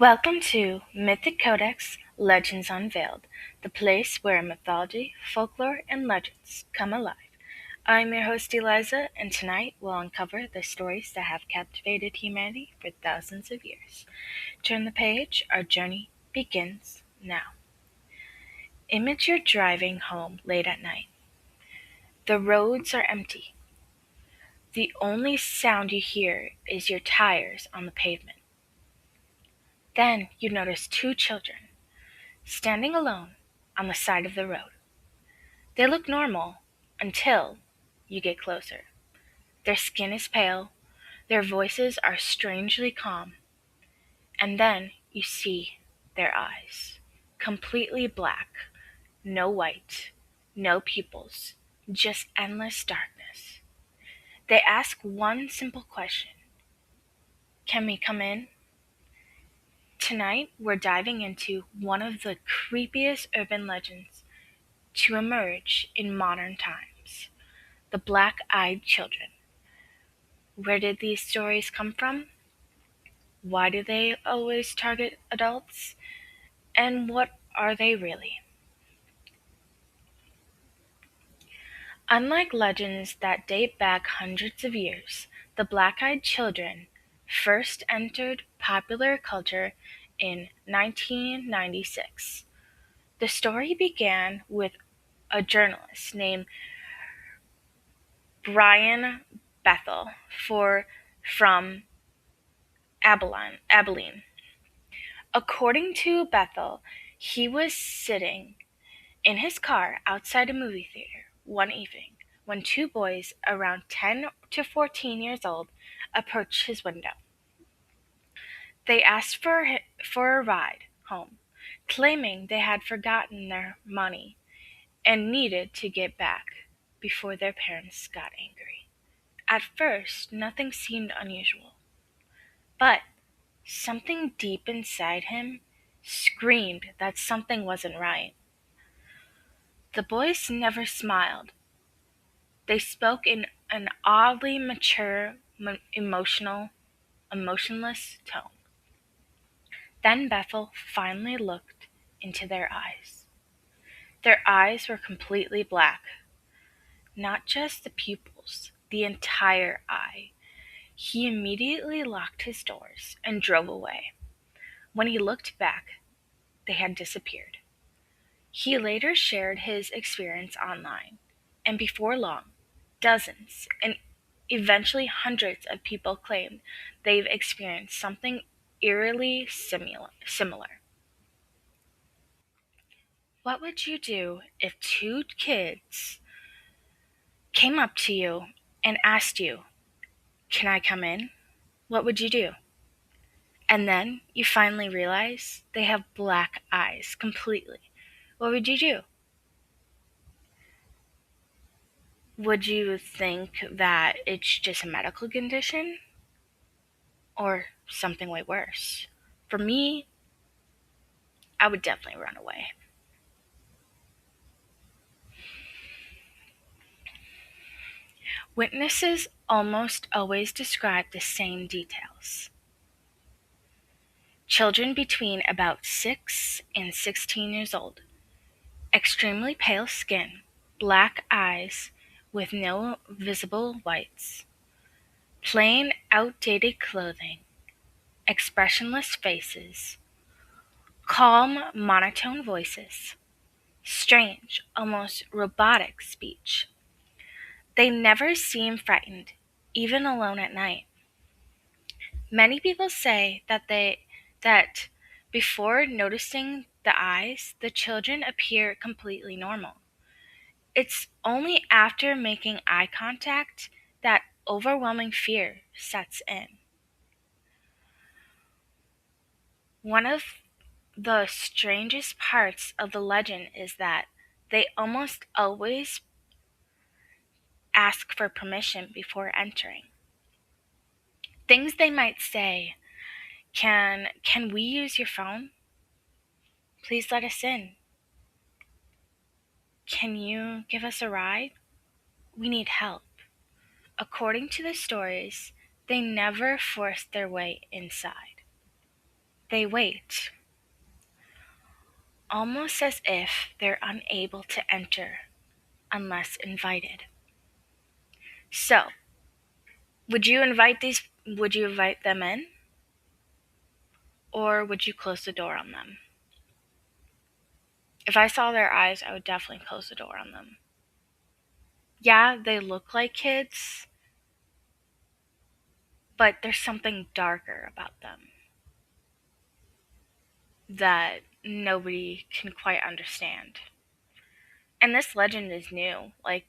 Welcome to Mythic Codex Legends Unveiled, the place where mythology, folklore, and legends come alive. I'm your host Eliza, and tonight we'll uncover the stories that have captivated humanity for thousands of years. Turn the page, our journey begins now. Image you're driving home late at night. The roads are empty. The only sound you hear is your tires on the pavement. Then you notice two children standing alone on the side of the road. They look normal until you get closer. Their skin is pale, their voices are strangely calm, and then you see their eyes. Completely black, no white, no pupils, just endless darkness. They ask one simple question: Can we come in? Tonight, we're diving into one of the creepiest urban legends to emerge in modern times: the Black-Eyed Children. Where did these stories come from? Why do they always target adults? And what are they really? Unlike legends that date back hundreds of years, the Black-Eyed Children first entered popular culture in 1996. The story began with a journalist named Brian Bethel from Abilene. According to Bethel, he was sitting in his car outside a movie theater one evening when two boys around 10 to 14 years old approached his window. They asked for a ride home, claiming they had forgotten their money and needed to get back before their parents got angry. At first, nothing seemed unusual, but something deep inside him screamed that something wasn't right. The boys never smiled. They spoke in an oddly mature, emotionless tone. Then Bethel finally looked into their eyes. Their eyes were completely black. Not just the pupils, the entire eye. He immediately locked his doors and drove away. When he looked back, they had disappeared. He later shared his experience online, and before long, dozens and eventually hundreds of people claimed they've experienced something eerily similar. What would you do if two kids came up to you and asked you, Can I come in? What would you do? And then you finally realize they have black eyes completely. What would you do? Would you think that it's just a medical condition or something way worse? For me, I would definitely run away. Witnesses almost always describe the same details. Children between about 6 and 16 years old, extremely pale skin, black eyes with no visible whites, plain, outdated clothing, expressionless faces, calm, monotone voices, strange, almost robotic speech. They never seem frightened, even alone at night. Many people say that before noticing the eyes, the children appear completely normal. It's only after making eye contact that overwhelming fear sets in. One of the strangest parts of the legend is that they almost always ask for permission before entering. Things they might say: Can we use your phone? Please let us in. Can you give us a ride? We need help. According to the stories, they never forced their way inside. They wait, almost as if they're unable to enter unless invited. So, would you invite them in? Or would you close the door on them? If I saw their eyes, I would definitely close the door on them. Yeah, they look like kids, but there's something darker about them that nobody can quite understand. And this legend is new. Like,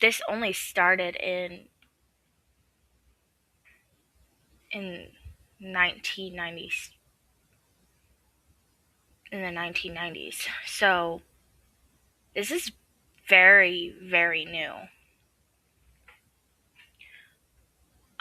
this only started in 1990s, in the 1990s. So, this is very, very new.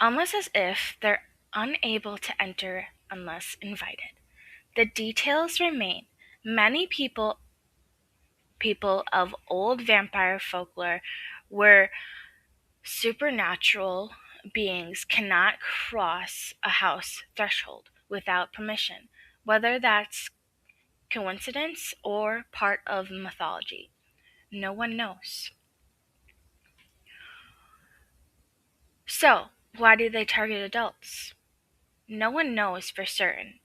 Almost as if they're unable to enter unless invited. The details remain. Many people of old vampire folklore were supernatural beings cannot cross a house threshold without permission, whether that's coincidence or part of mythology. No one knows. So, why do they target adults? No one knows for certain,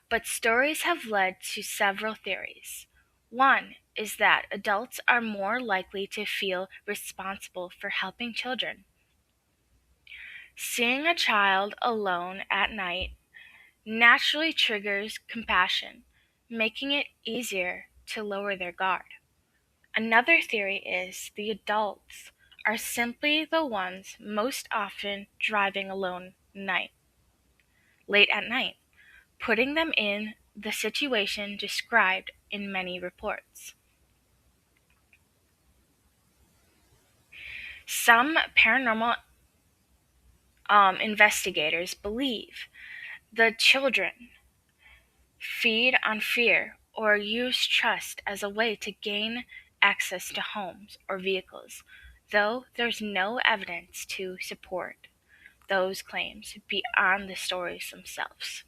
but stories have led to several theories. One is that adults are more likely to feel responsible for helping children. Seeing a child alone at night naturally triggers compassion, making it easier to lower their guard. Another theory is the adults are simply the ones most often driving alone late at night, putting them in the situation described in many reports. Some paranormal investigators believe the children feed on fear or use trust as a way to gain access to homes or vehicles, though there's no evidence to support those claims beyond the stories themselves.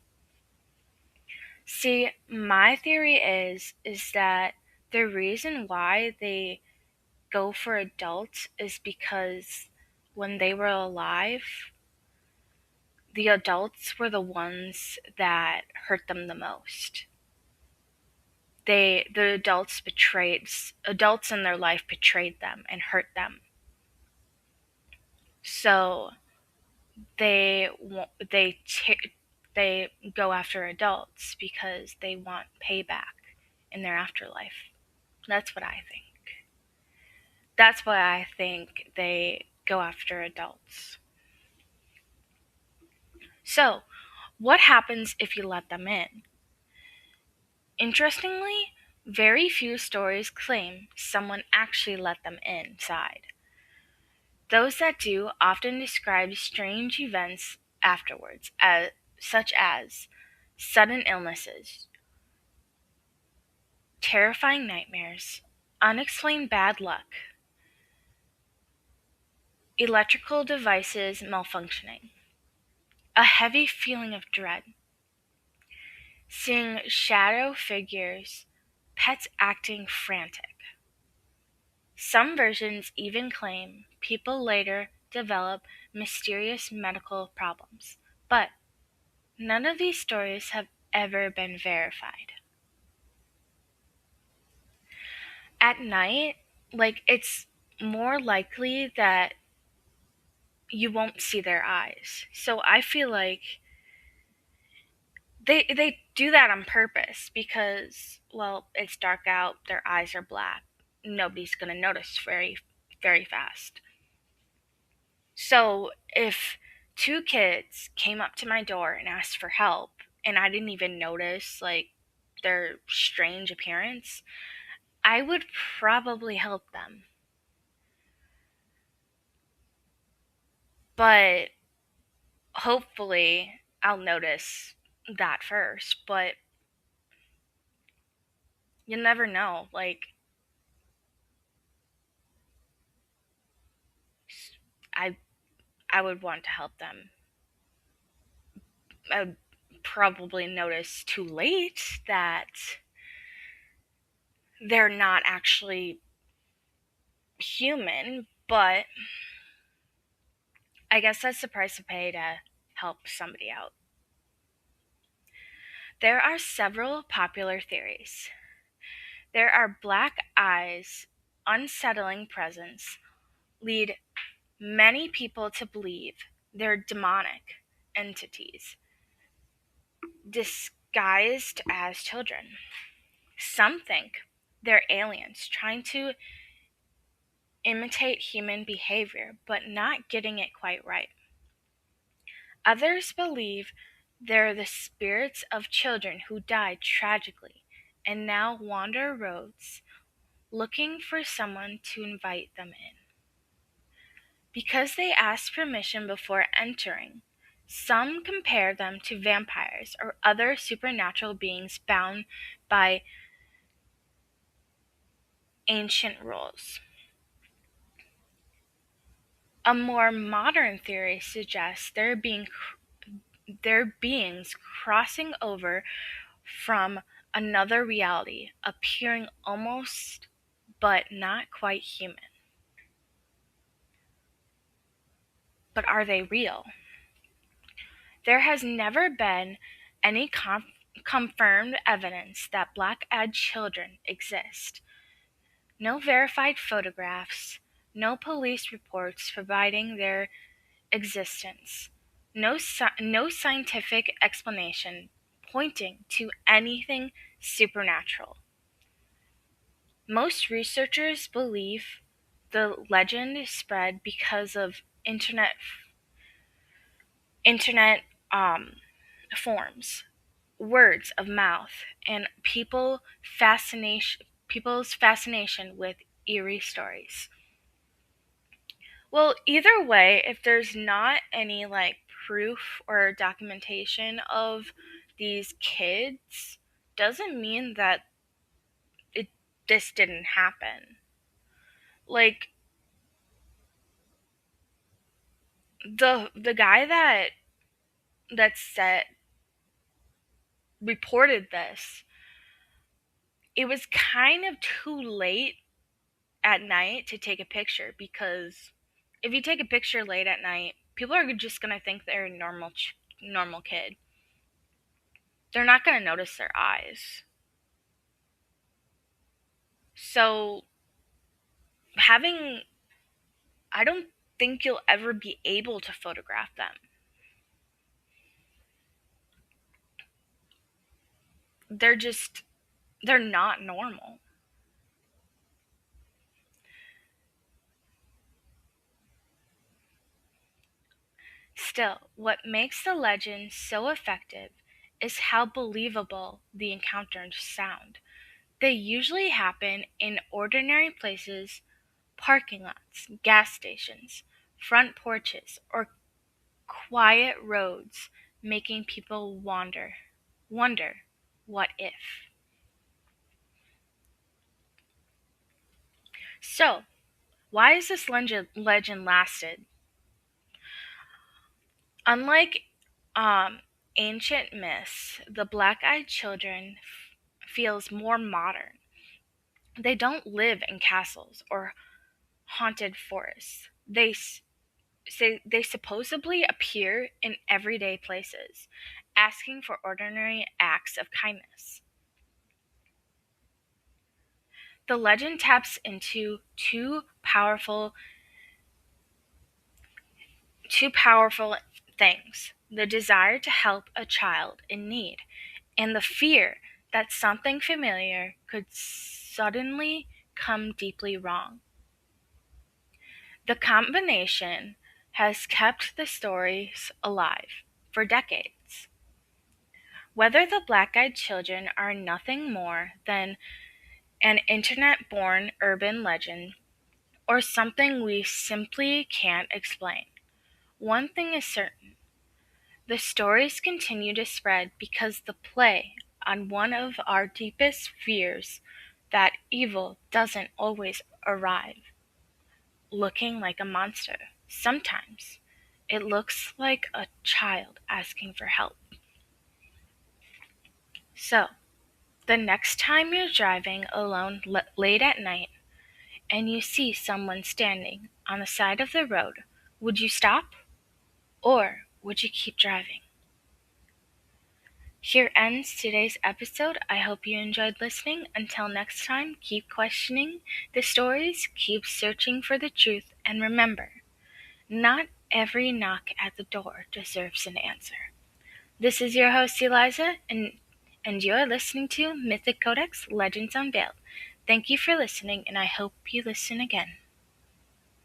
See, my theory is that the reason why they go for adults is because when they were alive, the adults were the ones that hurt them the most. The adults in their life betrayed them and hurt them. So they they go after adults because they want payback in their afterlife. That's what I think. That's why I think they go after adults. So, what happens if you let them in? Interestingly, very few stories claim someone actually let them inside. Those that do often describe strange events afterwards, such as sudden illnesses, terrifying nightmares, unexplained bad luck, electrical devices malfunctioning, a heavy feeling of dread, seeing shadow figures, pets acting frantic. Some versions even claim people later develop mysterious medical problems, but none of these stories have ever been verified. At night, it's more likely that you won't see their eyes. So I feel like they do that on purpose because, well, it's dark out, their eyes are black. Nobody's going to notice very, very fast. So if two kids came up to my door and asked for help, and I didn't even notice, their strange appearance, I would probably help them. But hopefully I'll notice that first, but you never know. I I would want to help them. I would probably notice too late that they're not actually human, but I guess that's the price to pay to help somebody out. There are several popular theories. There are black eyes' unsettling presence lead many people to believe they're demonic entities disguised as children. Some think they're aliens trying to imitate human behavior but not getting it quite right. Others believe they're the spirits of children who died tragically and now wander roads looking for someone to invite them in. Because they ask permission before entering, some compare them to vampires or other supernatural beings bound by ancient rules. A more modern theory suggests they're beings crossing over from another reality, appearing almost but not quite human. But are they real? There has never been any confirmed evidence that black-eyed children exist. No verified photographs, no police reports providing their existence, no scientific explanation pointing to anything supernatural. Most researchers believe the legend spread because of internet forms, words of mouth, and people's fascination with eerie stories. Well, either way, if there's not any proof or documentation of these kids, doesn't mean that this didn't happen. Like the guy that said reported this, it was kind of too late at night to take a picture, because if you take a picture late at night, people are just gonna think they're a normal kid. They're not gonna notice their eyes. So I don't think you'll ever be able to photograph them. They're not normal. Still, what makes the legend so effective is how believable the encounters sound. They usually happen in ordinary places, parking lots, gas stations, front porches, or quiet roads, making people wonder, what if? So, why has this legend lasted? Unlike ancient myths, the black-eyed children feels more modern. They don't live in castles or haunted forests. They supposedly appear in everyday places, asking for ordinary acts of kindness. The legend taps into two powerful things: the desire to help a child in need, and the fear that something familiar could suddenly come deeply wrong. The combination has kept the stories alive for decades. Whether the black-eyed children are nothing more than an internet-born urban legend or something we simply can't explain, one thing is certain: the stories continue to spread because they play on one of our deepest fears, that evil doesn't always arrive looking like a monster. Sometimes it looks like a child asking for help. So, the next time you're driving alone late at night and you see someone standing on the side of the road, would you stop? Or would you keep driving? Here ends today's episode. I hope you enjoyed listening. Until next time, keep questioning the stories, keep searching for the truth, and remember, not every knock at the door deserves an answer. This is your host, Eliza, and you're listening to Mythic Codex Legends Unveiled. Thank you for listening, and I hope you listen again.